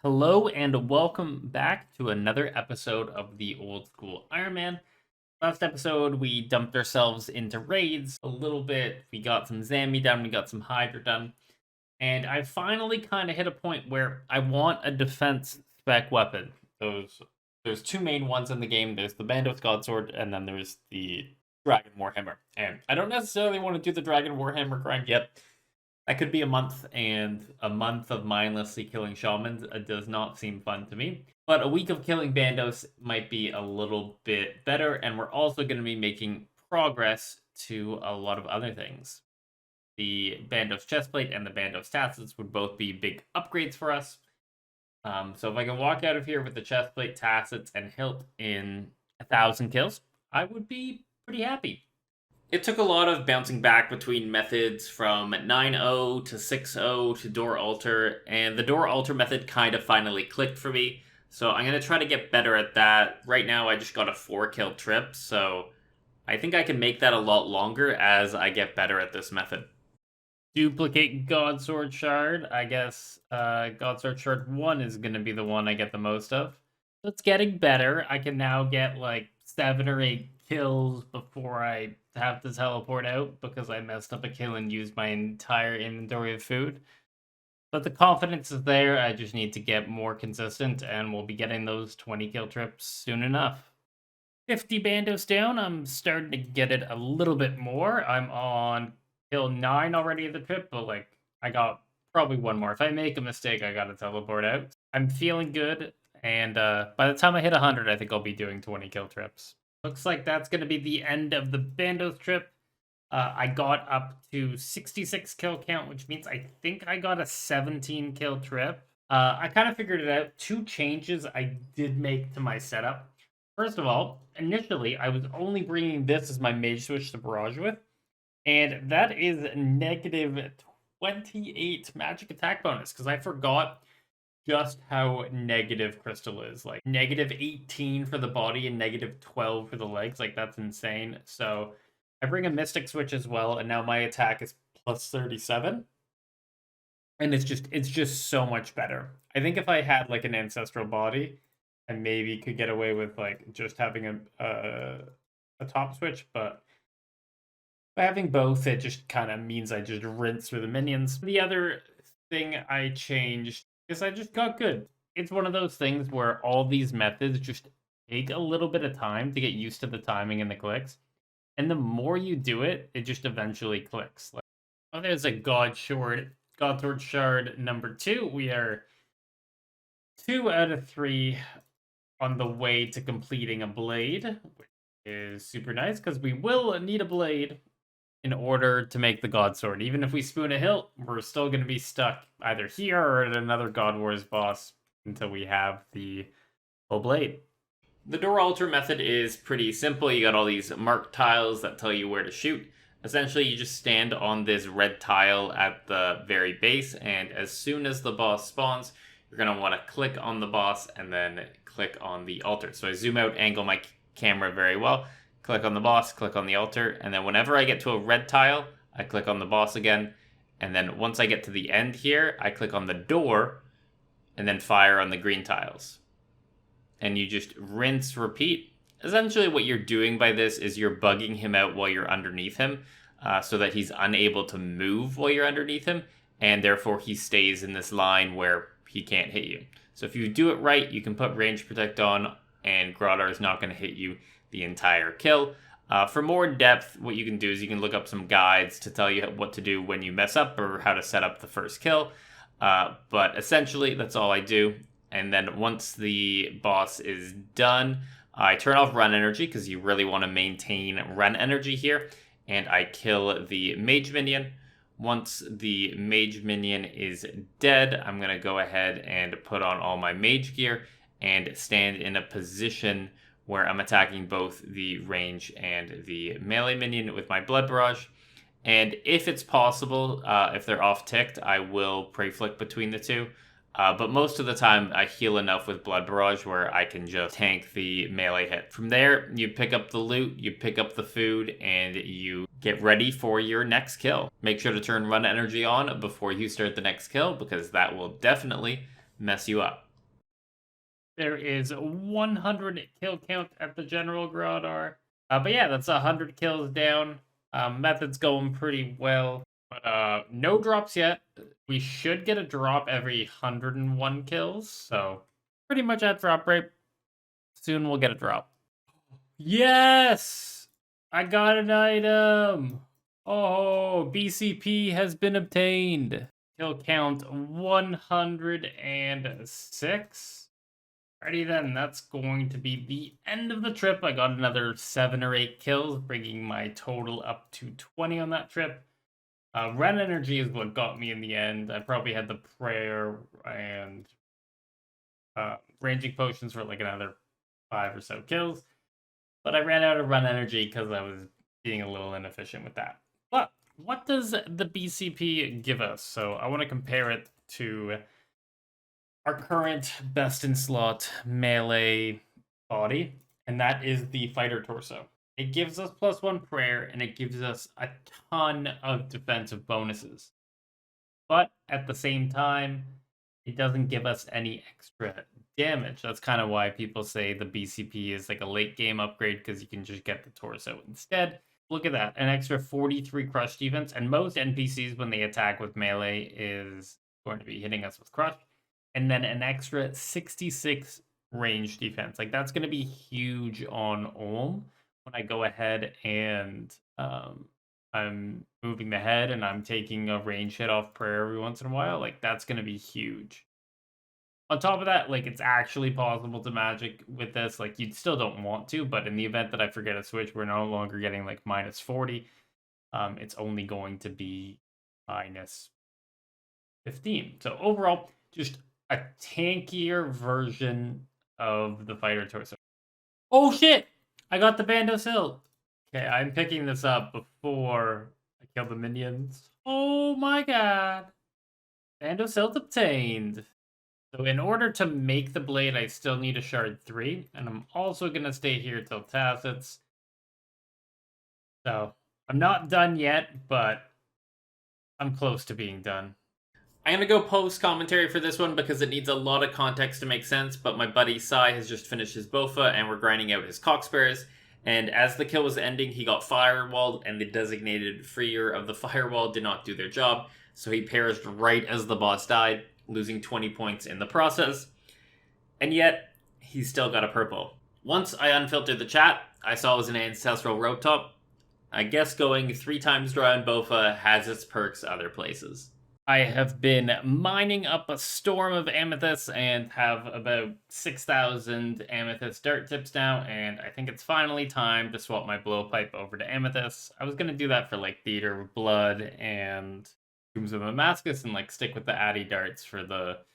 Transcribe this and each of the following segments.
Hello and welcome back to another episode of the Old School Ironman. Last episode, we dumped ourselves into raids a little bit. We got some Zambi done, we got some Hydra done, and I finally kind of hit a point where I want a defense spec weapon. There's two main ones in the game. There's the Bandos Godsword, and then there's the Dragon Warhammer. And I don't necessarily want to do the Dragon Warhammer grind yet. That could be a month, and a month of mindlessly killing shamans does not seem fun to me. But a week of killing Bandos might be a little bit better, and we're also going to be making progress to a lot of other things. The Bandos chestplate and the Bandos tassets would both be big upgrades for us. So if I can walk out of here with the chestplate, tassets, and hilt in 1,000 kills, I would be pretty happy. It took a lot of bouncing back between methods from 9.0 to 6.0 to door alter, and the door alter method kind of finally clicked for me. So I'm going to try to get better at that. Right now I just got a 4-kill trip, so I think I can make that a lot longer as I get better at this method. Duplicate Godsword Shard. I guess Godsword Shard 1 is going to be the one I get the most of. So it's getting better. I can now get like 7 or 8 kills before I have to teleport out because I messed up a kill and used my entire inventory of food. But the confidence is there. I just need to get more consistent, and we'll be getting those 20 kill trips soon enough. 50 Bandos down. I'm starting to get it a little bit more. I'm on kill 9 already of the trip, but like I got probably one more. If I make a mistake, I gotta teleport out. I'm feeling good, and by the time I hit 100, I think I'll be doing 20 kill trips. Looks like that's going to be the end of the Bandos trip. I got up to 66 kill count, which means I think I got a 17 kill trip. I kind of figured it out. 2 changes I did make to my setup. First of all, initially, I was only bringing this as my mage switch to barrage with, and that is negative 28 magic attack bonus, because I forgot just how negative Crystal is. Like, negative 18 for the body and negative 12 for the legs. Like, that's insane. So, I bring a Mystic Switch as well, and now my attack is plus 37. And it's just so much better. I think if I had, like, an Ancestral Body, I maybe could get away with, like, just having a top switch, but by having both, it just kind of means I just rinse through the minions. The other thing I changed is I just got good. It's one of those things where all these methods just take a little bit of time to get used to the timing and the clicks. And the more you do it, it just eventually clicks. Like, oh, there's a Godsword Shard number 2. We are 2 out of 3 on the way to completing a blade, which is super nice because we will need a blade in order to make the Godsword. Even if we spoon a hilt, we're still going to be stuck either here or at another God Wars boss until we have the full blade. The door alter method is pretty simple. You got all these marked tiles that tell you where to shoot. Essentially, you just stand on this red tile at the very base, and as soon as the boss spawns, you're going to want to click on the boss and then click on the altar. So I zoom out, angle my camera very well, click on the boss, click on the altar, and then whenever I get to a red tile, I click on the boss again, and then once I get to the end here, I click on the door, and then fire on the green tiles. And you just rinse, repeat. Essentially what you're doing by this is you're bugging him out while you're underneath him, so that he's unable to move while you're underneath him, and therefore he stays in this line where he can't hit you. So if you do it right, you can put range protect on, and Groddar is not going to hit you the entire kill. For more depth, what you can do is you can look up some guides to tell you what to do when you mess up or how to set up the first kill. But essentially, that's all I do. And then once the boss is done, I turn off run energy because you really want to maintain run energy here. And I kill the mage minion. Once the mage minion is dead, I'm going to go ahead and put on all my mage gear and stand in a position where I'm attacking both the range and the melee minion with my blood barrage. And if it's possible, if they're off-ticked, I will prey flick between the two. But most of the time, I heal enough with blood barrage where I can just tank the melee hit. From there, you pick up the loot, you pick up the food, and you get ready for your next kill. Make sure to turn run energy on before you start the next kill, because that will definitely mess you up. There is 100 kill count at the general Gradar. But yeah, that's 100 kills down. Method's going pretty well. But no drops yet. We should get a drop every 101 kills. So pretty much at drop rate. Soon we'll get a drop. Yes! I got an item! Oh, BCP has been obtained. Kill count 106. Alrighty then, that's going to be the end of the trip. I got another 7 or 8 kills, bringing my total up to 20 on that trip. Ren energy is what got me in the end. I probably had the prayer and ranging potions for like another 5 or so kills. But I ran out of run energy because I was being a little inefficient with that. But what does the BCP give us? So I want to compare it to our current best in slot melee body, and that is the fighter torso. It gives us +1 prayer, and it gives us a ton of defensive bonuses. But at the same time, it doesn't give us any extra damage. That's kind of why people say the BCP is like a late game upgrade, because you can just get the torso instead. Look at that, an extra 43 crush defense, and most NPCs when they attack with melee is going to be hitting us with crush, and then an extra 66 range defense. Like that's going to be huge on Ulm when I go ahead and I'm moving the head and I'm taking a range hit off prayer every once in a while. Like that's going to be huge. On top of that, like it's actually possible to magic with this. Like you still don't want to, but in the event that I forget a switch, we're no longer getting like -40. It's only going to be -15. So overall, just a tankier version of the fighter torso. Oh shit! I got the Bandos hilt. Okay, I'm picking this up before I kill the minions. Oh my god! Bandos hilt obtained. So in order to make the blade, I still need a shard 3, and I'm also going to stay here till Tacits. So I'm not done yet, but I'm close to being done. I'm going to go post commentary for this one because it needs a lot of context to make sense, but my buddy Sai has just finished his Bofa and we're grinding out his Cocksparrows. And as the kill was ending, he got firewalled, and the designated freer of the firewall did not do their job, so he perished right as the boss died, losing 20 points in the process. And yet, he still got a purple. Once I unfiltered the chat, I saw it was an ancestral rope top. I guess going 3 times dry on Bofa has its perks other places. I have been mining up a storm of amethysts and have about 6,000 amethyst dirt tips now, and I think it's finally time to swap my blowpipe over to amethysts. I was gonna do that for like Theater of Blood and Tombs of Damascus and like stick with the Addy darts for the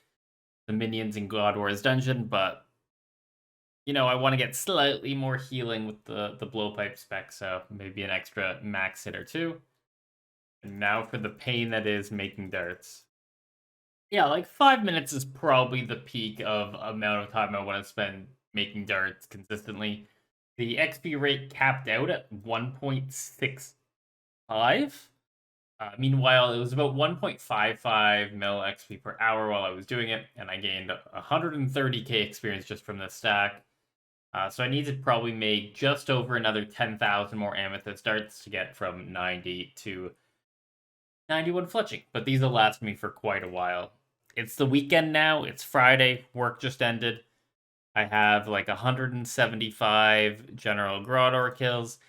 minions in God War's dungeon, but you know, I want to get slightly more healing with the blowpipe spec, so maybe an extra max hit or 2. And now for the pain that is making darts. Yeah, like 5 minutes is probably the peak of amount of time I want to spend making darts consistently. The XP rate capped out at 1.65. Meanwhile, it was about 1.55 mil XP per hour while I was doing it, and I gained 130k experience just from this stack. So I need to probably make just over another 10,000 more amethyst darts to get from 90 to 91 fletching, but these will last me for quite a while. It's the weekend now, it's Friday, work just ended. I have like 175 general Grador kills,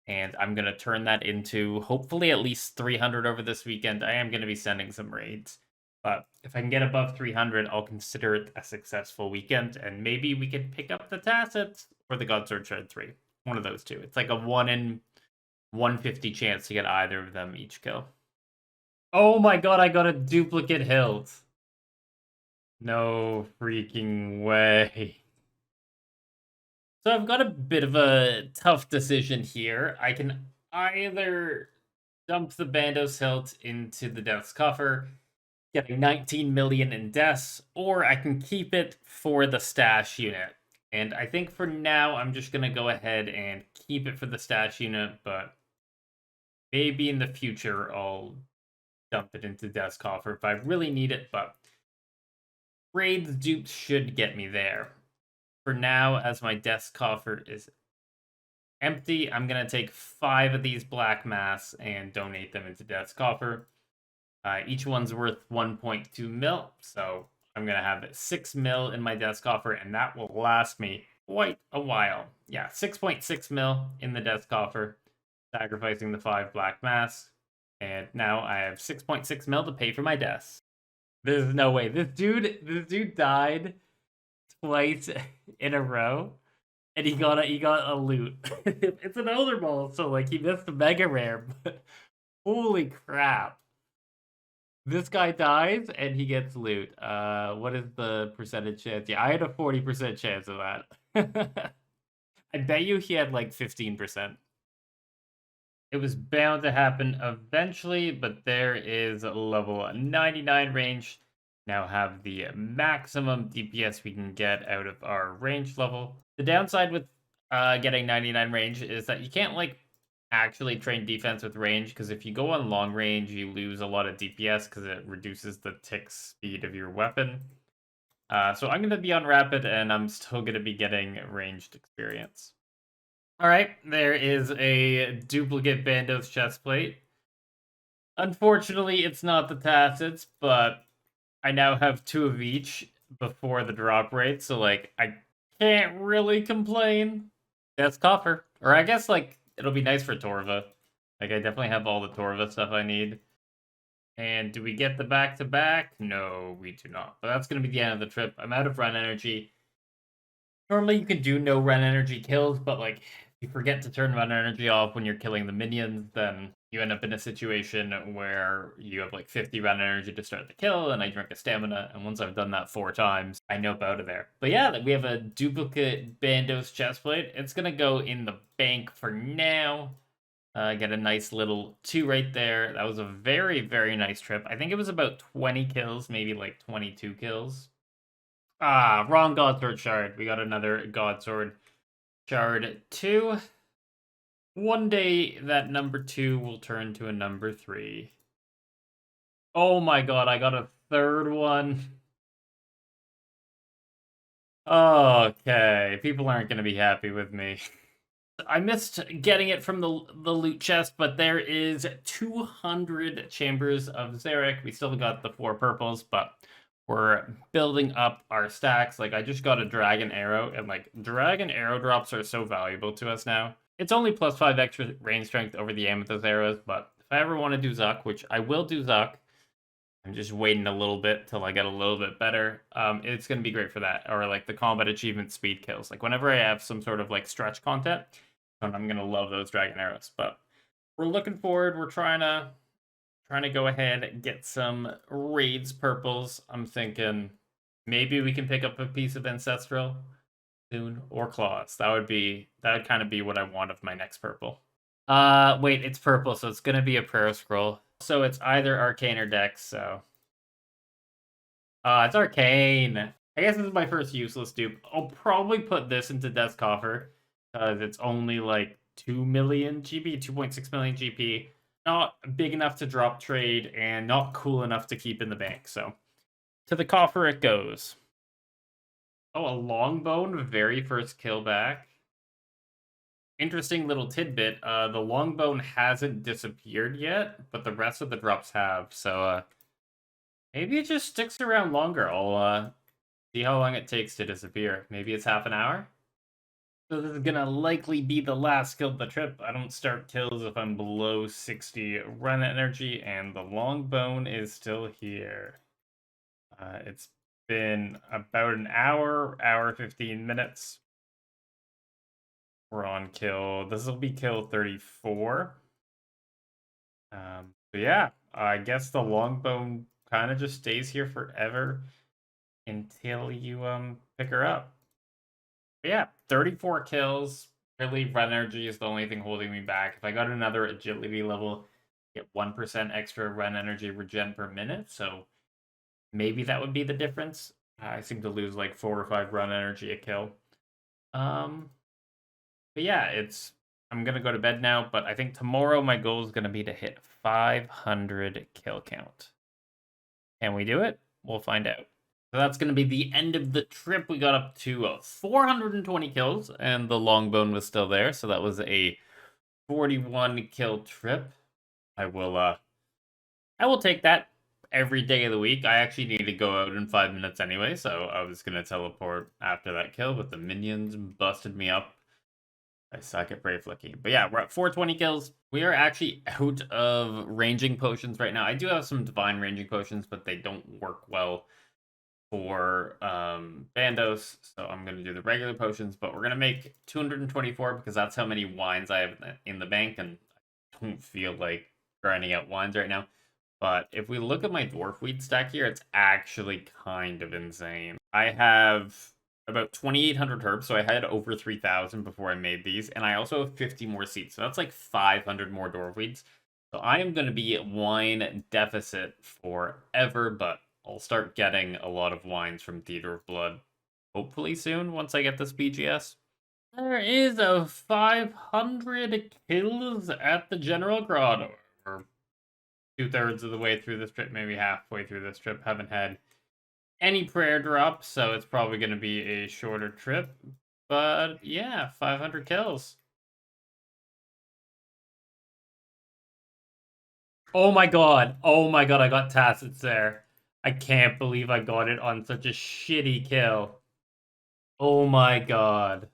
and I'm going to turn that into hopefully at least 300 over this weekend. I am going to be sending some raids, but if I can get above 300, I'll consider it a successful weekend, and maybe we can pick up the Tacits or the Godsword Shard 3. One of those two. It's like a 1 in 150 chance to get either of them each kill. Oh my god, I got a duplicate hilt. No freaking way. So I've got a bit of a tough decision here. I can either dump the Bandos hilt into the Death's Coffer, getting 19 million in deaths, or I can keep it for the stash unit. And I think for now, I'm just going to go ahead and keep it for the stash unit, but maybe in the future, I'll dump it into Death's Coffer if I really need it, but raids dupes should get me there. For now, as my desk coffer is empty, I'm going to take 5 of these black mass and donate them into desk coffer. Each one's worth 1.2 mil, so I'm going to have 6 mil in my desk coffer, and that will last me quite a while. Yeah, 6.6 mil in the desk coffer, sacrificing the 5 black mass, and now I have 6.6 mil to pay for my desk. There's no way. This dude died twice in a row, and he got a loot. It's an Elder Ball, so like he missed a mega rare, but holy crap. This guy dies and he gets loot. What is the percentage chance? Yeah, I had a 40% chance of that. I bet you he had like 15%. It was bound to happen eventually, but there is a level 99 range. Now have the maximum DPS we can get out of our range level. The downside with getting 99 range is that you can't like actually train defense with range, because if you go on long range, you lose a lot of DPS because it reduces the tick speed of your weapon. So I'm going to be on rapid, and I'm still going to be getting ranged experience. All right, there is a duplicate Bandos chestplate. Unfortunately, it's not the tacits, but I now have 2 of each before the drop rate, so like I can't really complain. That's coffer, or I guess like it'll be nice for Torva. Like I definitely have all the Torva stuff I need. And do we get the back-to-back? No, we do not. But that's going to be the end of the trip. I'm out of run energy. Normally you can do no run energy kills, but like if you forget to turn run energy off when you're killing the minions, then you end up in a situation where you have like 50 run energy to start the kill, and I drink a stamina, and once I've done that 4 times, I nope out of there. But yeah, we have a duplicate Bandos chestplate. It's gonna go in the bank for now. Get a nice little 2 right there. That was a very, very nice trip. I think it was about 20 kills, maybe like 22 kills. Ah, wrong Godsword shard. We got another Godsword shard 2. One day that number 2 will turn to a number 3. Oh my god, I got a 3rd one. Okay, people aren't going to be happy with me. I missed getting it from the loot chest, but there is 200 chambers of Zarek. We still got the 4 purples, but we're building up our stacks. Like, I just got a dragon arrow, and like dragon arrow drops are so valuable to us now. It's only plus 5 extra range strength over the amethyst arrows, but if I ever want to do Zuck, which I will do Zuck, I'm just waiting a little bit till I get a little bit better. It's going to be great for that, or like the combat achievement speed kills. Like whenever I have some sort of like stretch content, I'm gonna love those dragon arrows. But we're looking forward. We're trying to go ahead and get some raids purples. I'm thinking maybe we can pick up a piece of ancestral soon, or claws. That would kind of be what I want of my next purple. Wait, it's purple, so it's gonna be a prayer scroll. So it's either arcane or dex. So it's arcane. I guess this is my first useless dupe. I'll probably put this into desk coffer, because it's only like 2 million GP, 2.6 million GP. Not big enough to drop trade, and not cool enough to keep in the bank. So to the coffer it goes. Oh, a longbone, very first kill back. Interesting little tidbit. The longbone hasn't disappeared yet, but the rest of the drops have. So maybe it just sticks around longer. I'll see how long it takes to disappear. Maybe it's half an hour. So this is gonna likely be the last kill of the trip. I don't start kills if I'm below 60 run energy, and the longbone is still here. It's been about an hour 15 minutes. We're on kill. This will be kill 34. But yeah, I guess the longbone kind of just stays here forever until you pick her up. But yeah, 34 kills. Really, run energy is the only thing holding me back. If I got another agility level, get 1% extra run energy regen per minute, so maybe that would be the difference. I seem to lose like 4 or 5 run energy a kill. But yeah, I'm gonna go to bed now, but I think tomorrow my goal is gonna be to hit 500 kill count. Can we do it? We'll find out. So that's going to be the end of the trip. We got up to 420 kills, and the longbone was still there. So that was a 41 kill trip. I will take that every day of the week. I actually need to go out in 5 minutes anyway, so I was gonna teleport after that kill, but the minions busted me up. I suck at brave flicking. But yeah, we're at 420 kills. We are actually out of ranging potions right now. I do have some divine ranging potions, but they don't work well for Bandos, so I'm gonna do the regular potions, but we're gonna make 224 because that's how many wines I have in the bank, and I don't feel like grinding out wines right now. But if we look at my dwarf weed stack here, it's actually kind of insane. I have about 2,800 herbs, so I had over 3,000 before I made these, and I also have 50 more seeds, so that's like 500 more dwarf weeds. So I am going to be at wine deficit forever, but I'll start getting a lot of wines from Theater of Blood hopefully soon once I get this BGS. There is a 500 kills at the General Grotto. Or 2/3 of the way through this trip, maybe halfway through this trip. Haven't had any prayer drops, so it's probably going to be a shorter trip. But yeah, 500 kills. Oh my god. Oh my god, I got Tacits there. I can't believe I got it on such a shitty kill. Oh my god.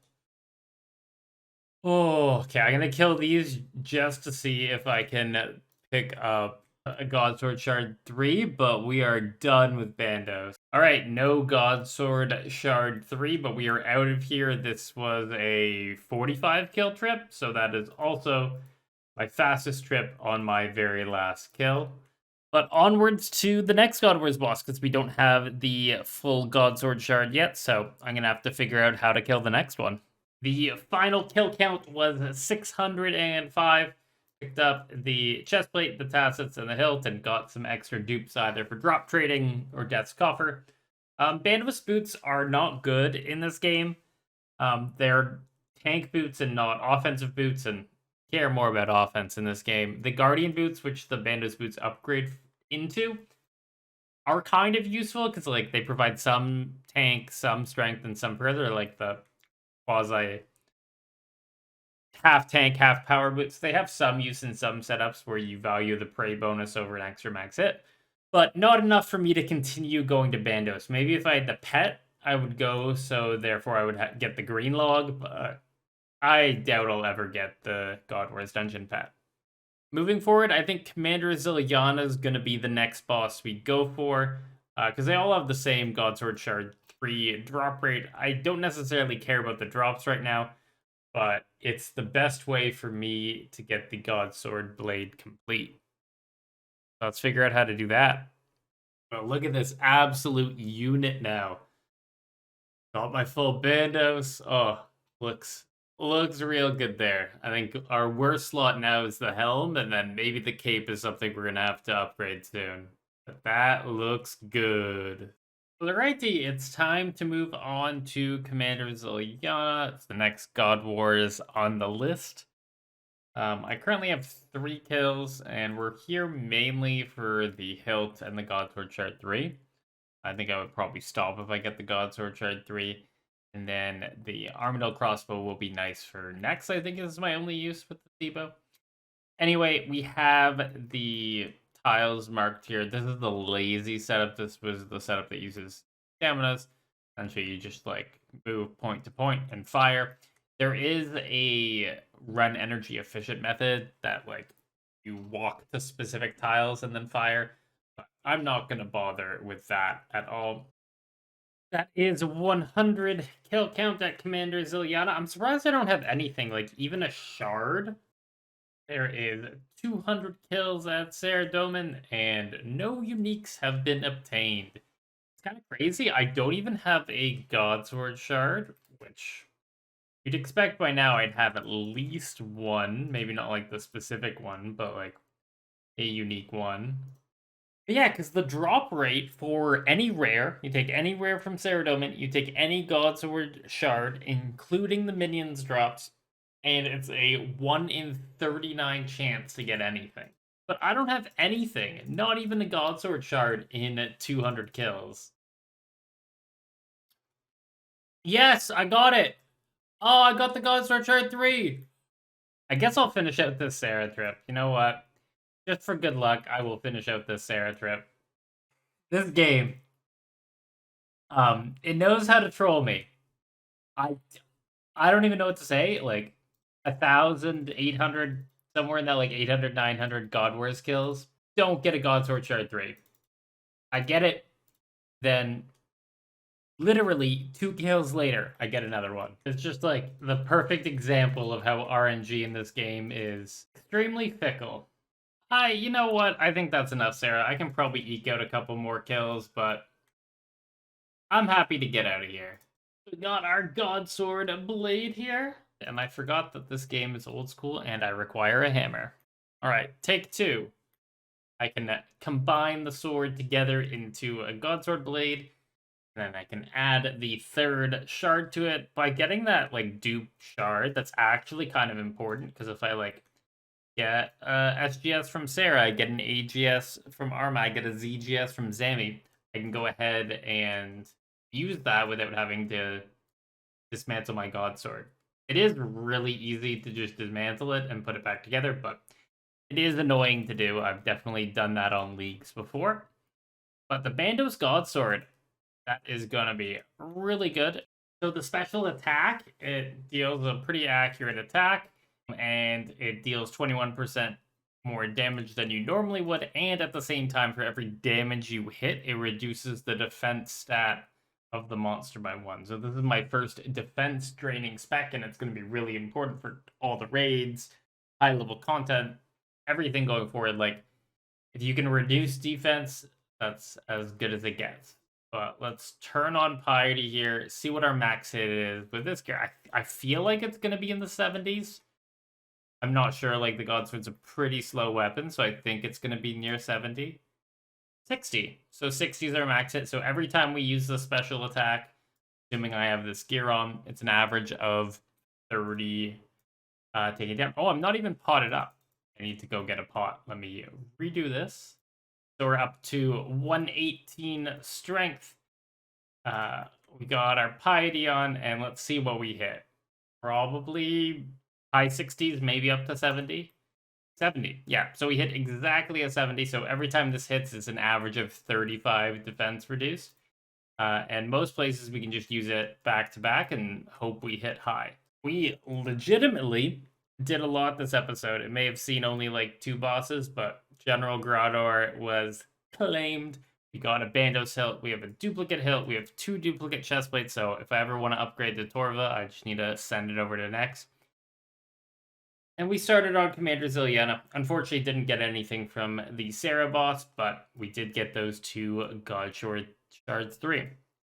Oh, okay, I'm gonna kill these just to see if I can pick up a Godsword Shard 3, but we are done with Bandos. Alright, no Godsword Shard 3, but we are out of here. This was a 45 kill trip, so that is also my fastest trip on my very last kill. But onwards to the next God Wars boss, because we don't have the full Godsword Shard yet, so I'm going to have to figure out how to kill the next one. The final kill count was 605. Picked up the chestplate, the tassets, and the hilt, and got some extra dupes either for drop trading or Death's Coffer. Bandos boots are not good in this game. They're tank boots and not offensive boots, and care more about offense in this game. The Guardian boots, which the Bandos boots upgrade into, are kind of useful because like they provide some tank, some strength, and some further, like the quasi half tank, half power boots. They have some use in some setups where you value the prey bonus over an extra max hit, but not enough for me to continue going to Bandos. Maybe if I had the pet, I would go, so therefore I would get the green log, but I doubt I'll ever get the God Wars dungeon pet. Moving forward, I think Commander Ziliana is going to be the next boss we go for, because they all have the same Godsword Shard 3 drop rate. I don't necessarily care about the drops right now, but it's the best way for me to get the Godsword Blade complete. Let's figure out how to do that. But look at this absolute unit now. Got my full Bandos. Oh, looks real good there. I think our worst slot now is the helm, and then maybe the cape is something we're gonna have to upgrade soon. But that looks good. Alrighty, it's time to move on to Commander Ziliana. It's the next God Wars on the list. I currently have 3 kills, and we're here mainly for the hilt and the Godsword Shard 3. I think I would probably stop if I get the Godsword Shard 3. And then the Armadillo crossbow will be nice for next, I think is my only use with the Debo. Anyway, we have the tiles marked here. This is the lazy setup. This was the setup that uses staminas. Essentially, you just like move point to point and fire. There is a run energy efficient method that like you walk to specific tiles and then fire. But I'm not going to bother with that at all. That is 100 kill count at Commander Ziliana. I'm surprised I don't have anything, like even a shard. There is 200 kills at Saradomin, and no uniques have been obtained. It's kind of crazy. I don't even have a Godsword shard, which you'd expect by now I'd have at least one. Maybe not like the specific one, but like a unique one. Yeah, because the drop rate for any rare, you take any rare from Saradomin, you take any Godsword shard, including the minions drops, and it's a 1 in 39 chance to get anything. But I don't have anything, not even the Godsword shard in 200 kills. Yes, I got it! Oh, I got the Godsword Shard 3! I guess I'll finish out this Sarah trip. You know what? Just for good luck, I will finish out this Sarah trip. This game, it knows how to troll me. I I don't even know what to say. Like 1,800, somewhere in that like 800, 900 God Wars kills. Don't get a Godsword Shard 3. I get it. Then literally 2 kills later, I get another one. It's just like the perfect example of how RNG in this game is extremely fickle. You know what? I think that's enough, Sarah. I can probably eke out a couple more kills, but I'm happy to get out of here. We got our Godsword blade here. And I forgot that this game is old school and I require a hammer. Alright, take 2. I can combine the sword together into a Godsword blade. And then I can add the 3rd shard to it by getting that like dupe shard. That's actually kind of important because if I like get SGS from Sarah, I get an AGS from Arma, I get a ZGS from Zami. I can go ahead and use that without having to dismantle my Godsword. It is really easy to just dismantle it and put it back together, but it is annoying to do. I've definitely done that on leagues before. But the Bandos Godsword, that is going to be really good. So the special attack, it deals a pretty accurate attack, and it deals 21% more damage than you normally would, and at the same time, for every damage you hit, it reduces the defense stat of the monster by 1. So this is my first defense draining spec, and it's going to be really important for all the raids, high-level content, everything going forward. Like, if you can reduce defense, that's as good as it gets. But let's turn on piety here, see what our max hit is. With this gear, I feel like it's going to be in the 70s. I'm not sure, like, the Godsword's a pretty slow weapon, so I think it's going to be near 70. 60. So 60 is our max hit. So every time we use the special attack, assuming I have this gear on, it's an average of 30 taking down. Oh, I'm not even potted up. I need to go get a pot. Let me redo this. So we're up to 118 strength. We got our piety on, and let's see what we hit. Probably high 60s, maybe up to 70. 70, yeah. So we hit exactly a 70. So every time this hits, it's an average of 35 defense reduced. And most places we can just use it back to back and hope we hit high. We legitimately did a lot this episode. It may have seen only like 2 bosses, but General Grador was claimed. We got a Bandos hilt. We have a duplicate hilt. We have 2 duplicate chestplates. So if I ever want to upgrade the Torva, I just need to send it over to Nex. And we started on Commander Ziliana. Unfortunately, didn't get anything from the Sarah boss, but we did get those 2 Godsword Shards 3.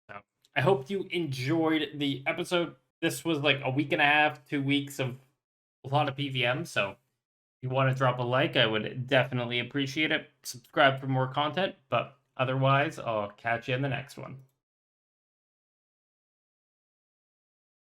So I hope you enjoyed the episode. This was like a week and a half, 2 weeks of a lot of PVM. So if you want to drop a like, I would definitely appreciate it. Subscribe for more content, but otherwise, I'll catch you in the next one.